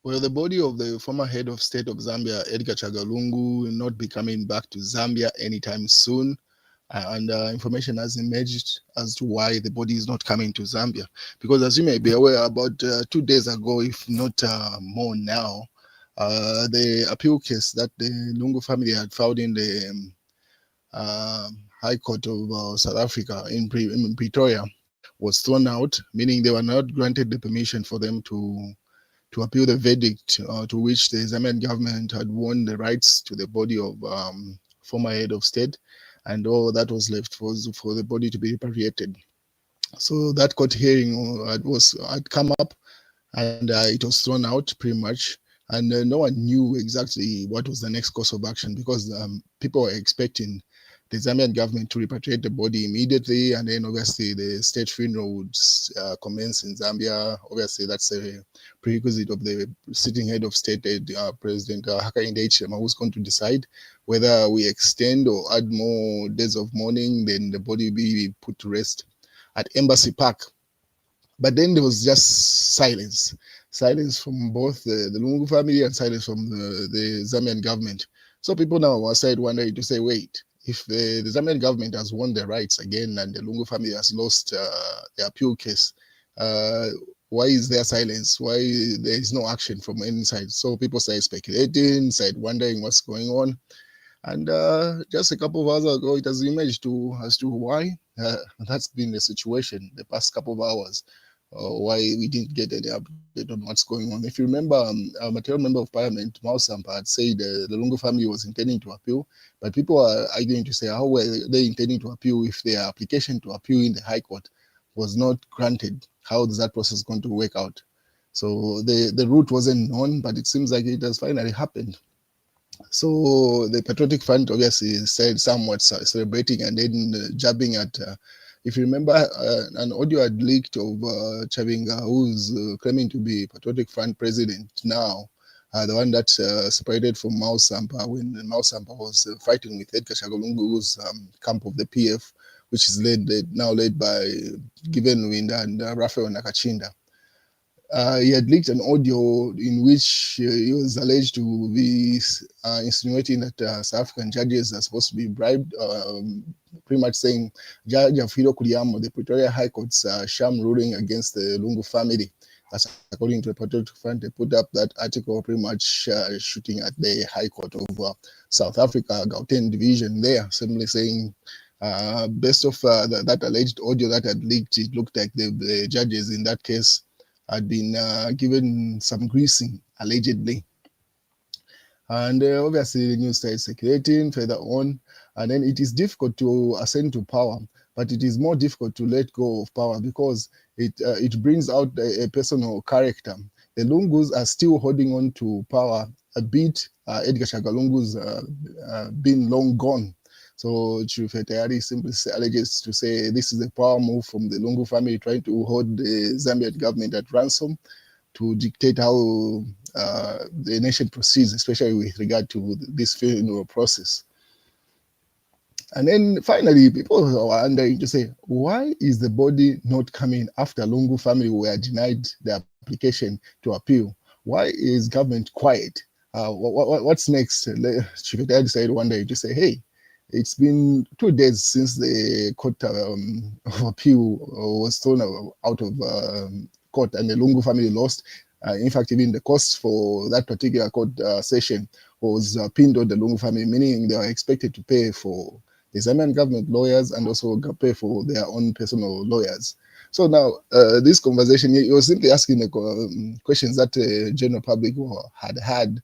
Well, the body of the former head of state of Zambia, Edgar Lungu, will not be coming back to Zambia anytime soon. And information has emerged as to why the body is not coming to Zambia. Because as you may be aware, about 2 days ago, if not more now, the appeal case that the Lungu family had filed in the High Court of South Africa in Pretoria was thrown out, meaning they were not granted the permission for them to appeal the verdict to which the Zambian government had won the rights to the body of former head of state, and all that was left was for the body to be repatriated. So that court hearing had come up, and it was thrown out pretty much. And no one knew exactly what was the next course of action because people were expecting the Zambian government to repatriate the body immediately, and then obviously the state funeral would commence in Zambia. Obviously, that's a prerequisite of the sitting head of state, President Hakainde Hichilema, who's going to decide whether we extend or add more days of mourning. Then the body will be put to rest at Embassy Park. But then there was just silence from both the Lungu family and silence from the Zambian government. So people now are started wondering to say, wait, if the Zambian government has won their rights again and the Lungu family has lost the appeal case, why is there silence? Why there is no action from any side? So people started speculating, started wondering what's going on. And just a couple of hours ago, it has emerged as to why. That's been the situation the past couple of hours. Why we didn't get any update on what's going on. If you remember, a material member of parliament, Mausampa, had said the Lungu family was intending to appeal, but people are arguing to say how were they intending to appeal if their application to appeal in the High Court was not granted? How is that process going to work out? So the route wasn't known, but it seems like it has finally happened. So the Patriotic Front obviously said somewhat celebrating and then jabbing at if you remember, an audio had leaked of Chavinga, who's claiming to be Patriotic Front president now, the one that separated from Mao Sampa when Mao Sampa was fighting with Edgar Lungu's camp of the PF, which is now led by Given Wind and Raphael Nakachinda. He had leaked an audio in which he was alleged to be insinuating that South African judges are supposed to be bribed, pretty much saying Judge Afiro Kuriamo, the Pretoria High Court's sham ruling against the Lungu family. That's according to the Patriotic Front. They put up that article pretty much shooting at the High Court of South Africa, Gauteng Division there, simply saying based off that alleged audio that had leaked, it looked like the judges in that case had been given some greasing, allegedly. And obviously the news started circulating further on, and then it is difficult to ascend to power, but it is more difficult to let go of power because it brings out a personal character. The Lungus are still holding on to power, a bit Edgar Lungu's been long gone. So Chufetayari simply alleges to say this is a power move from the Lungu family trying to hold the Zambian government at ransom to dictate how the nation proceeds, especially with regard to this funeral process. And then finally, people are wondering to say, why is the body not coming after Lungu family were denied the application to appeal? Why is government quiet? What's next? Chufetayari decided one day to say, hey, it's been 2 days since the court of appeal was thrown out of court and the Lungu family lost. In fact, even the cost for that particular court session was pinned on the Lungu family, meaning they were expected to pay for the Zambian government lawyers and also pay for their own personal lawyers. So now, this conversation, you were simply asking the questions that the general public had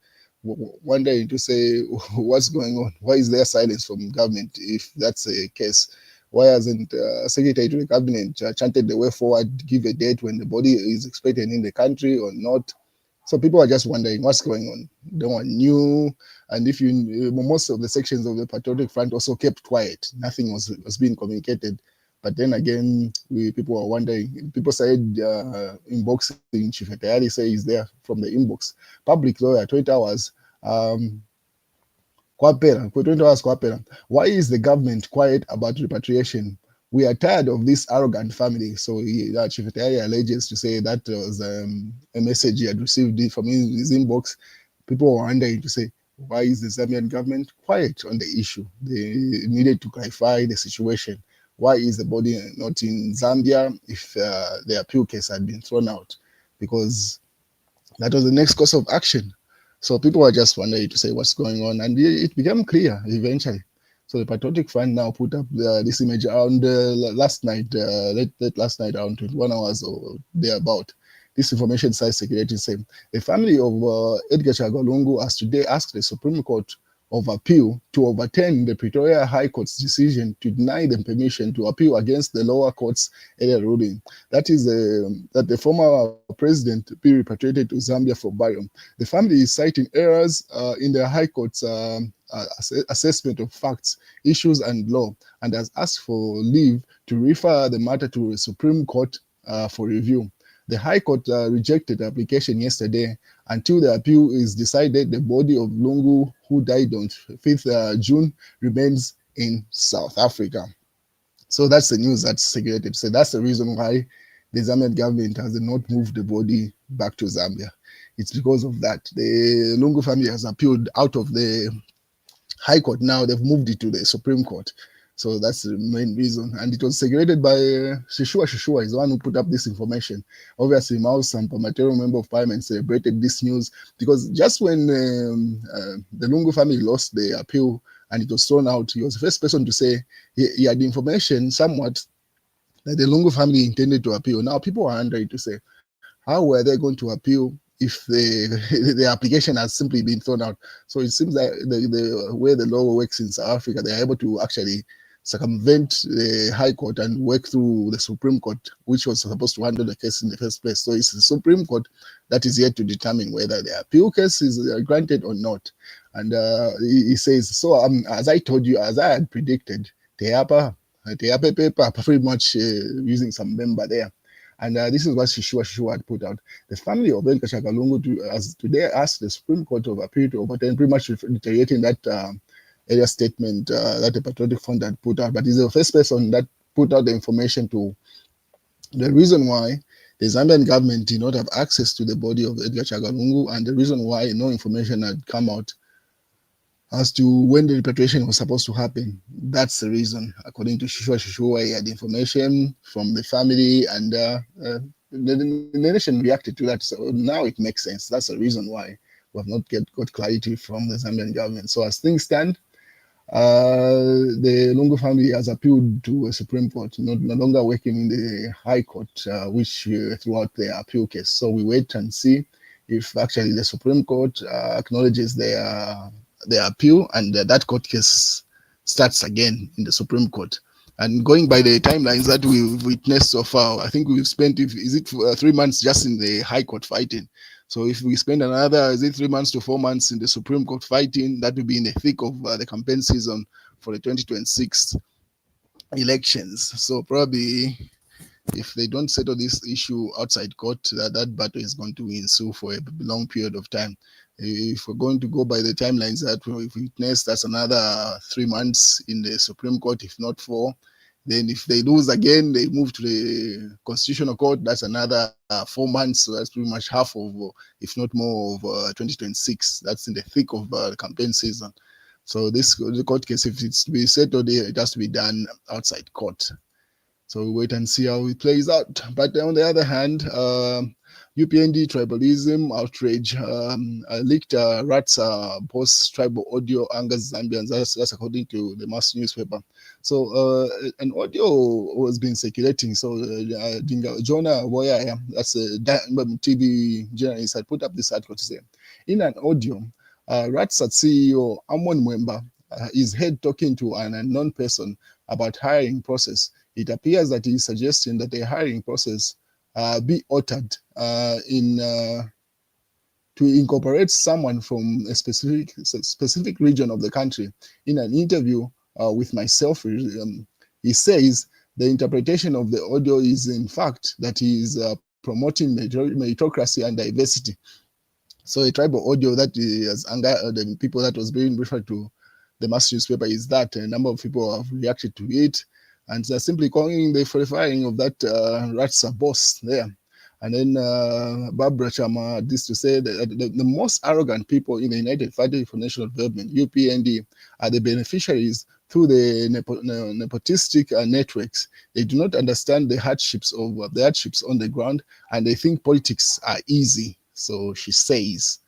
wondering to say what's going on. Why is there silence from government if that's the case? Why hasn't Secretary to the Cabinet chanted the way forward, give a date when the body is expected in the country or not? So people are just wondering what's going on. No one knew, and if most of the sections of the Patriotic Front also kept quiet. Nothing was being communicated. But then again, people are wondering. People started inboxing. Chifetayari say he's there from the inbox. Public lawyer, 20 hours. 20 hours. Why is the government quiet about repatriation we are tired of this arrogant family. So Chief Etari alleges to say that was a message he had received from his inbox. People were wondering to say, why is the Zambian government quiet on the issue? They needed to clarify the situation. Why is the body not in Zambia if the appeal case had been thrown out? Because that was the next course of action. So people were just wondering to say what's going on, and it became clear eventually. So the Patriotic Front now put up this image around last night, late last night, around 21 hours or thereabout. This information started circulating saying the family of Edgar Chagwa Lungu has today asked the Supreme Court of Appeal to overturn the Pretoria High Court's decision to deny them permission to appeal against the lower court's earlier ruling. That is that the former president be repatriated to Zambia for burial. The family is citing errors in the High Court's assessment of facts, issues, and law, and has asked for leave to refer the matter to the Supreme Court for review. The High Court rejected the application yesterday. Until the appeal is decided, the body of Lungu, who died on 5th June, remains in South Africa. So that's the news that's circulated. So that's the reason why the Zambian government has not moved the body back to Zambia. It's because of that. The Lungu family has appealed out of the High Court. Now they've moved it to the Supreme Court. So that's the main reason. And it was circulated by Shishua is the one who put up this information. Obviously, Mao Sampa, Matero Member of Parliament, celebrated this news because just when the Lungu family lost the appeal and it was thrown out, he was the first person to say he had information somewhat that the Lungu family intended to appeal. Now people are wondering to say, how were they going to appeal if the application has simply been thrown out? So it seems like the way the law works in South Africa, they are able to actually circumvent the High Court and work through the Supreme Court, which was supposed to handle the case in the first place. So it's the Supreme Court that is yet to determine whether the appeal case is granted or not. And he says, so as I told you, as I had predicted, the paper pretty much using some member there. And this is what Shishua had put out. The family of Edgar Chagwa Lungu has today asked the Supreme Court of Appeal to overturn, pretty much reiterating that earlier statement that the Patriotic Front had put out. But he's the first person that put out the information to the reason why the Zambian government did not have access to the body of Edgar Chagwa Lungu, and the reason why no information had come out as to when the repatriation was supposed to happen. That's the reason. According to Shishua, he had information from the family, and the nation reacted to that. So now it makes sense. That's the reason why we have not got clarity from the Zambian government. So as things stand, the Lungu family has appealed to a Supreme Court, no longer working in the High Court, which threw out their appeal case. So we wait and see if actually the Supreme Court acknowledges their appeal, and that court case starts again in the Supreme Court. And going by the timelines that we've witnessed so far, I think we've spent, 3 months just in the High Court fighting. So if we spend another, 3 months to 4 months in the Supreme Court fighting, that will be in the thick of the campaign season for the 2026 elections. So probably if they don't settle this issue outside court, that battle is going to ensue for a long period of time. If we're going to go by the timelines that we've witnessed, that's another 3 months in the Supreme Court, if not 4. Then if they lose again, they move to the Constitutional Court. That's another 4 months. So that's pretty much half of, if not more, of 2026. That's in the thick of the campaign season. So the court case, if it's to be settled, it has to be done outside court. So we wait and see how it plays out. But on the other hand, UPND tribalism outrage, leaked rats post-tribal audio angers Zambians. That's according to the mass newspaper. So an audio was being circulating. So Jonah Boya, that's a TV journalist, had put up this article to say, in an audio, Ratsat CEO Amon Mwemba is heard talking to an unknown person about hiring process. It appears that he is suggesting that the hiring process be altered to incorporate someone from a specific region of the country. In an interview with myself, he says the interpretation of the audio is in fact that he is promoting meritocracy and diversity. So a tribal audio that has angered the people that was being referred to the mass newspaper is that a number of people have reacted to it. and they're simply calling for the firing of that RTSA boss there. And then Barbara Chama, this to say that the most arrogant people in the United Party for National Development, UPND, are the beneficiaries through the nepotistic networks. They do not understand the hardships on the ground, and they think politics are easy. So she says.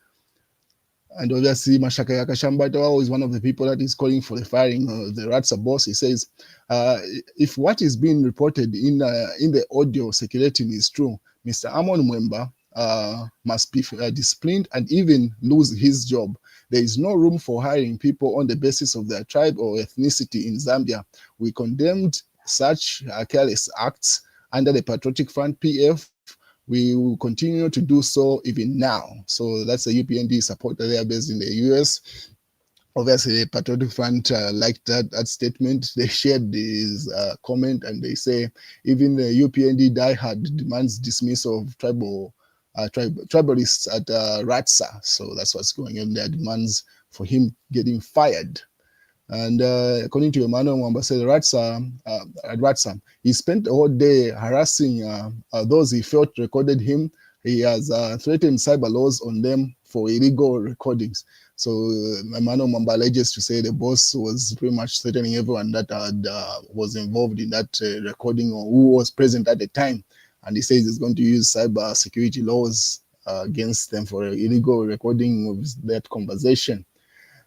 And obviously, Mashaka Yakashambatawa is one of the people that is calling for the firing of the RTSA boss. He says, if what is being reported in the audio circulating is true, Mr. Amon Mwemba must be disciplined and even lose his job. There is no room for hiring people on the basis of their tribe or ethnicity in Zambia. We condemned such careless acts under the Patriotic Front PF. We will continue to do so even now. So that's a UPND supporter there based in the US. Obviously, the Patriotic Front liked that statement. They shared this comment and they say even the UPND diehard demands dismissal of tribalists at RTSA. So that's what's going on there. Demands for him getting fired. And according to Emmanuel Mwamba, said RTSA, he spent the whole day harassing those he felt recorded him. He has threatened cyber laws on them for illegal recordings. So Emmanuel Mwamba alleges to say the boss was pretty much threatening everyone that was involved in that recording or who was present at the time. And he says he's going to use cyber security laws against them for illegal recording of that conversation.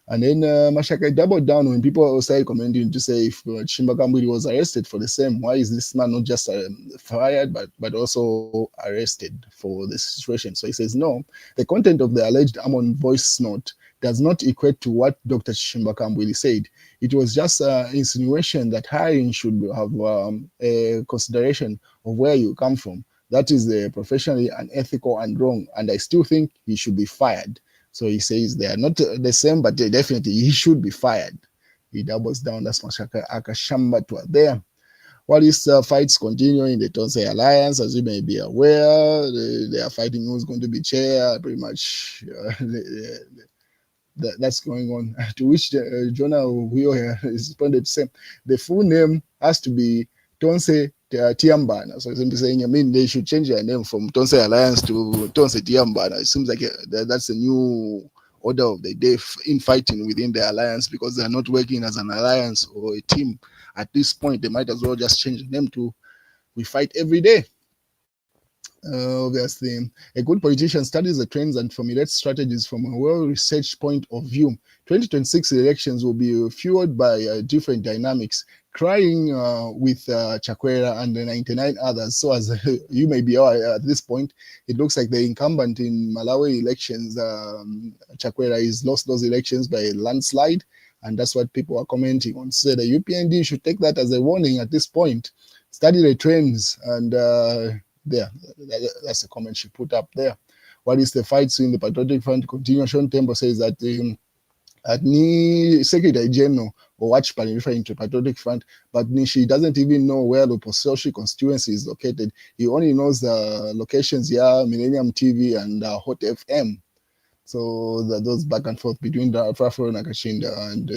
And then Mashaka doubled down when people started commenting to say if Chimba Kambwili was arrested for the same, why is this man not just fired but also arrested for the situation? So he says, no, the content of the alleged Amon voice note does not equate to what Dr. Chimba Kambwili said. It was just an insinuation that hiring should have a consideration of where you come from. That is professionally unethical and wrong, and I still think he should be fired. So he says they are not the same, but definitely he should be fired. He doubles down. That's Mashaka Akashambatwa there. While these fights continue in the Tonse Alliance, as you may be aware, they are fighting who's going to be chair, pretty much. That's going on. To which Jonah Huyo responded to say, the full name has to be Tonse Tiambana. So simply saying, I mean, they should change their name from Tonse Alliance to Tonse Tiambana. It seems like that's a new order of the day in fighting within the alliance because they're not working as an alliance or a team. At this point, they might as well just change the name to We Fight Every Day. Obviously, a good politician studies the trends and formulates strategies from a well-researched point of view. 2026 elections will be fueled by different dynamics, crying with Chakwera and the 99 others. So as you may be aware at this point, it looks like the incumbent in Malawi elections, Chakwera, is lost those elections by a landslide. And that's what people are commenting on. So the UPND should take that as a warning at this point. Study the trends and there, that's the comment she put up there. What is the fights in the Patriotic Front continuation? Tembo says that at ni Secretary General or watch referring to Patriotic Front, but she doesn't even know where the social constituency is located. He only knows the locations here, Millennium TV and Hot FM. So those back and forth between the Afro Nakashinda and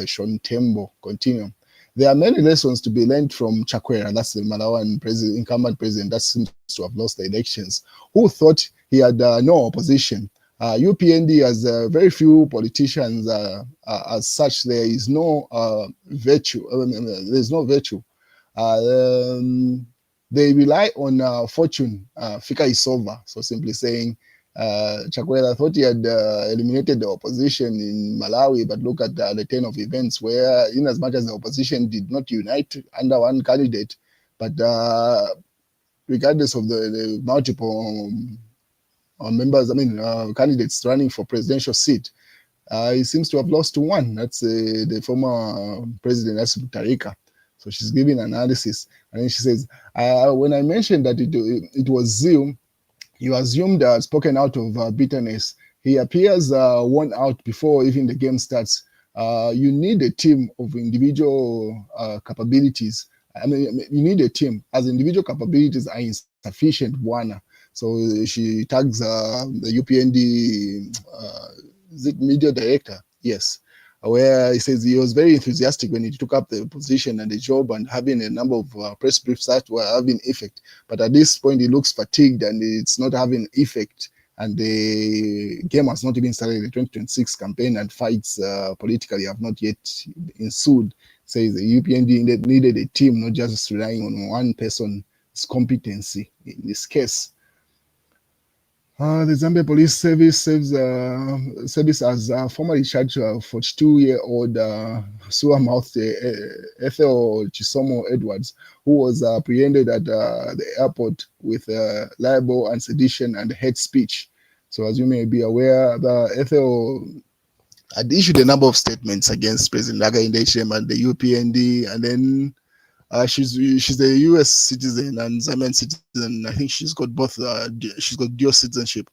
Sean Tembo continue. There are many lessons to be learned from Chakwera, that's the Malawian incumbent president that seems to have lost the elections, who thought he had no opposition. UPND has very few politicians as such. There is no virtue. There's no virtue. They rely on fortune. Fika is over. So simply saying, Chakwera thought he had eliminated the opposition in Malawi, but look at the turn of events where, in as much as the opposition did not unite under one candidate, but regardless of the multiple members, candidates running for presidential seat, he seems to have lost to one. That's the former president, that's Tarika. So she's giving analysis, and then she says, when I mentioned that it was zeal, you assumed spoken out of bitterness. He appears worn out before even the game starts. You need a team of individual capabilities. You need a team as individual capabilities are insufficient. Buana. So she tags the UPND is it media director? Yes. where he says he was very enthusiastic when he took up the position and the job and having a number of press briefs that were having effect. But at this point, he looks fatigued and it's not having effect. And the game has not even started. The 2026 campaign and fights politically have not yet ensued. Says the UPND needed a team, not just relying on one person's competency in this case. The Zambia Police Service has formally charged 42-year-old sewer-mouthed Ethel Chisomo Edwards, who was apprehended at the airport with libel and sedition and hate speech. So, as you may be aware, the Ethel had issued a number of statements against President Hakainde Hichilema and the UPND, and then she's a U.S. citizen and Zambian citizen. I think she's got both. She's got dual citizenship,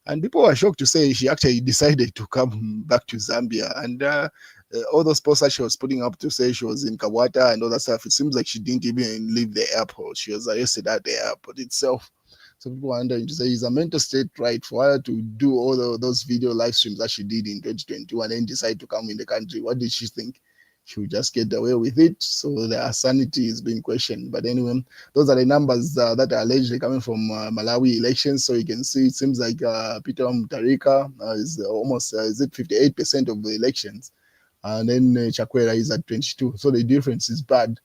and people were shocked to say she actually decided to come back to Zambia. And all those posts that she was putting up to say she was in Kawata and all that stuff, it seems like she didn't even leave the airport. She was arrested at the airport itself. So people are wondering to say, is a mental state right for her to do all those video live streams that she did in 2022 and then decide to come in the country? What did she think? She would just get away with it. So their sanity is being questioned. But anyway, those are the numbers that are allegedly coming from Malawi elections. So you can see it seems like Peter Mutharika is almost, is it 58% of the elections? And then Chakwera is at 22. So the difference is bad.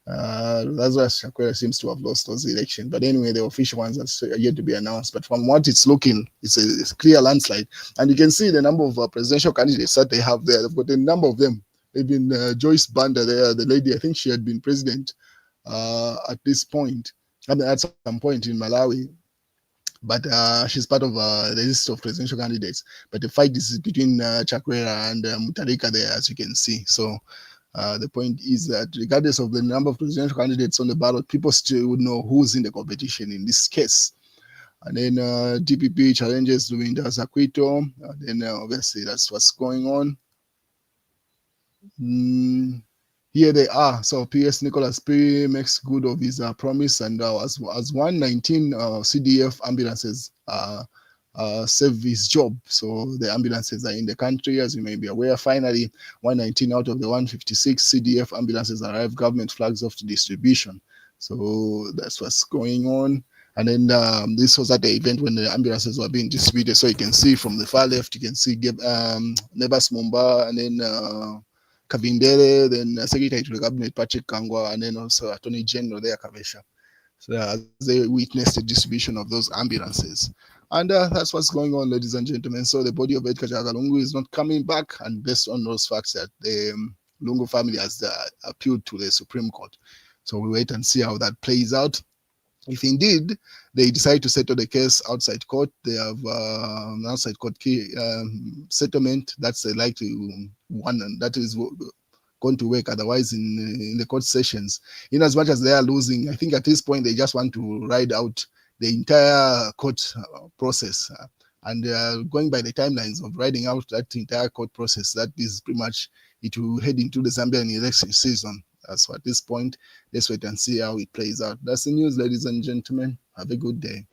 That's why Chakwera seems to have lost those elections. But anyway, the official ones are yet to be announced. But from what it's looking, it's a clear landslide. And you can see the number of presidential candidates that they have there. They've got a number of them. They've been Joyce Banda there, the lady, I think she had been president at this point, I mean, at some point in Malawi. But she's part of the list of presidential candidates. But the fight is between Chakwera and Mutharika there, as you can see. So the point is that regardless of the number of presidential candidates on the ballot, people still would know who's in the competition in this case. And then DPP challenges Luminda Zakwito. And then obviously that's what's going on. Here they are. So PS Nicholas P makes good of his promise, and as 119 CDF ambulances save his job. So the ambulances are in the country, as you may be aware. Finally, 119 out of the 156 CDF ambulances arrive. Government flags off to distribution. So that's what's going on. And then this was at the event when the ambulances were being distributed. So you can see from the far left, you can see Nebas Mumba, and then Kavindele, then Secretary to the Cabinet Patrick Kangwa, and then also Attorney General there, Kavesha. So they witnessed the distribution of those ambulances. And that's what's going on, ladies and gentlemen. So the body of Edgar Lungu is not coming back, and based on those facts that the Lungu family has appealed to the Supreme Court. So we wait and see how that plays out. If indeed they decide to settle the case outside court, they have an outside court settlement that's likely one, and that is going to work. Otherwise, in the court sessions, in as much as they are losing, I think at this point they just want to ride out the entire court process. And going by the timelines of riding out that entire court process, that is pretty much it will head into the Zambian election season. So at this point, let's wait and see how it plays out. That's the news, ladies and gentlemen. Have a good day.